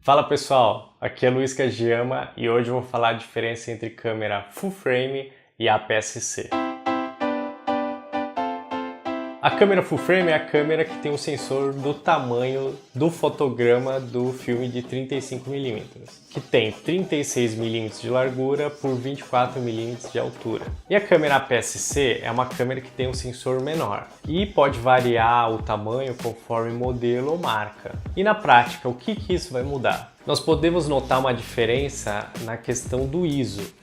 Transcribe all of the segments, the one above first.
Fala pessoal, aqui é Luiz Kajiyama e hoje eu vou falar a diferença entre câmera full frame e APS-C. A câmera full frame é a câmera que tem um sensor do tamanho do fotograma do filme de 35mm, que tem 36mm de largura por 24mm de altura. E a câmera APS-C é uma câmera que tem um sensor menor e pode variar o tamanho conforme modelo ou marca. E na prática, o que isso vai mudar? Nós podemos notar uma diferença na questão do ISO.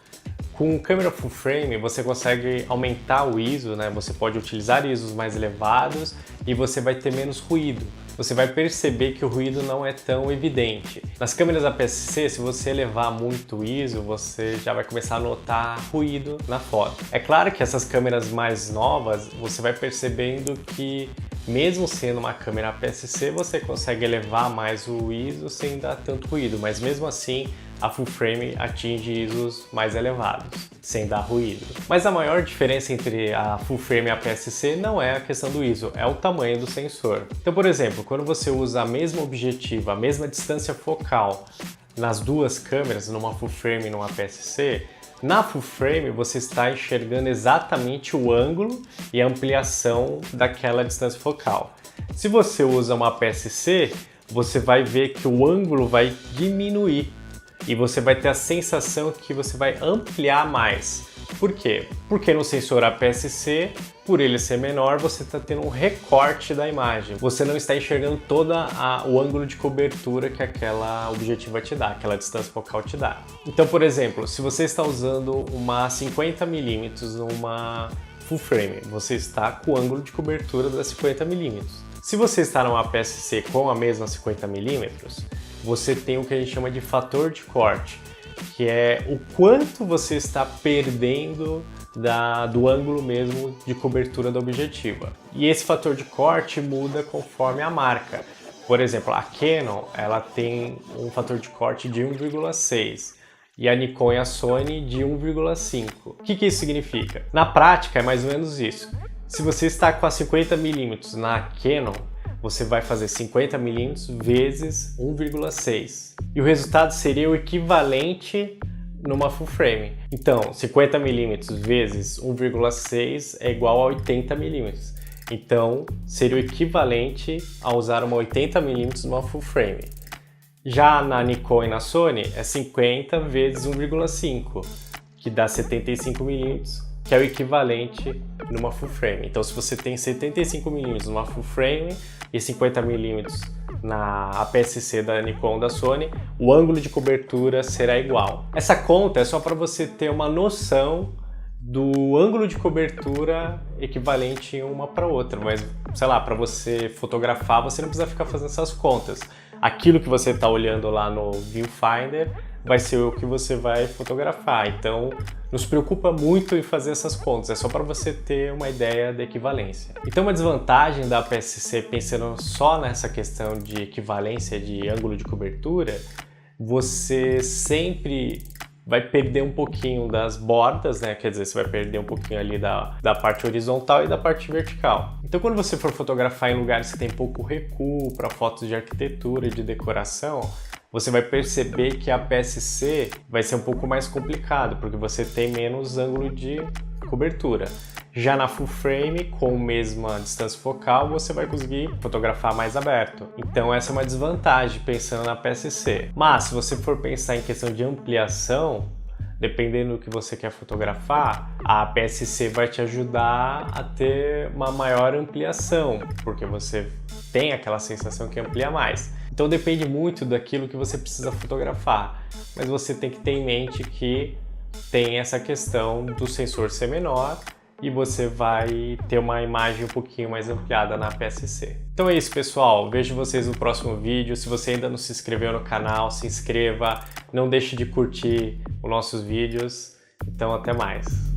Com câmera full frame você consegue aumentar o ISO, né? Você pode utilizar ISOs mais elevados e você vai ter menos ruído. Você vai perceber que o ruído não é tão evidente. Nas câmeras APS-C, se você elevar muito o ISO, você já vai começar a notar ruído na foto. É claro que essas câmeras mais novas, você vai percebendo que mesmo sendo uma câmera APS-C, você consegue elevar mais o ISO sem dar tanto ruído, mas mesmo assim a full frame atinge ISOs mais elevados, sem dar ruído. Mas a maior diferença entre a full frame e a APS-C não é a questão do ISO, é o tamanho do sensor. Então, por exemplo, quando você usa a mesma objetiva, a mesma distância focal nas duas câmeras, numa full frame e numa APS-C, na full frame você está enxergando exatamente o ângulo e a ampliação daquela distância focal. Se você usa uma APS-C, você vai ver que o ângulo vai diminuir e você vai ter a sensação que você vai ampliar mais. Por quê? Porque no sensor APS-C, por ele ser menor, você está tendo um recorte da imagem. Você não está enxergando todo o ângulo de cobertura que aquela objetiva te dá, aquela distância focal te dá. Então, por exemplo, se você está usando uma 50mm numa full frame, você está com o ângulo de cobertura da 50mm. Se você está numa APS-C com a mesma 50mm, você tem o que a gente chama de fator de corte, que é o quanto você está perdendo do ângulo mesmo de cobertura da objetiva. E esse fator de corte muda conforme a marca. Por exemplo, a Canon ela tem um fator de corte de 1,6 e a Nikon e a Sony de 1,5. O que isso significa? Na prática é mais ou menos isso. Se você está com a 50mm na Canon, você vai fazer 50mm vezes 1,6. E o resultado seria o equivalente numa full frame. Então, 50mm vezes 1,6 é igual a 80mm. Então, seria o equivalente a usar uma 80mm numa full frame. Já na Nikon e na Sony é 50 vezes 1,5, que dá 75mm, que é o equivalente numa full frame. Então, se você tem 75mm numa full frame e 50mm na APS-C da Nikon ou da Sony, o ângulo de cobertura será igual. Essa conta é só para você ter uma noção do ângulo de cobertura equivalente uma para outra, mas, sei lá, para você fotografar, você não precisa ficar fazendo essas contas. Aquilo que você está olhando lá no Viewfinder vai ser o que você vai fotografar, então não se preocupa muito em fazer essas contas, é só para você ter uma ideia da equivalência. Então uma desvantagem da APS-C, pensando só nessa questão de equivalência de ângulo de cobertura, você sempre vai perder um pouquinho das bordas, né? Quer dizer, você vai perder um pouquinho ali da parte horizontal e da parte vertical. Então quando você for fotografar em lugares que tem pouco recuo para fotos de arquitetura e de decoração, você vai perceber que a APS-C vai ser um pouco mais complicado, porque você tem menos ângulo de cobertura. Já na full frame, com a mesma distância focal, você vai conseguir fotografar mais aberto. Então essa é uma desvantagem pensando na APS-C. Mas se você for pensar em questão de ampliação, dependendo do que você quer fotografar, a APS-C vai te ajudar a ter uma maior ampliação, porque você tem aquela sensação que amplia mais. Então depende muito daquilo que você precisa fotografar, mas você tem que ter em mente que tem essa questão do sensor ser menor e você vai ter uma imagem um pouquinho mais ampliada na APS-C. Então é isso, pessoal. Vejo vocês no próximo vídeo. Se você ainda não se inscreveu no canal, se inscreva. Não deixe de curtir os nossos vídeos. Então até mais.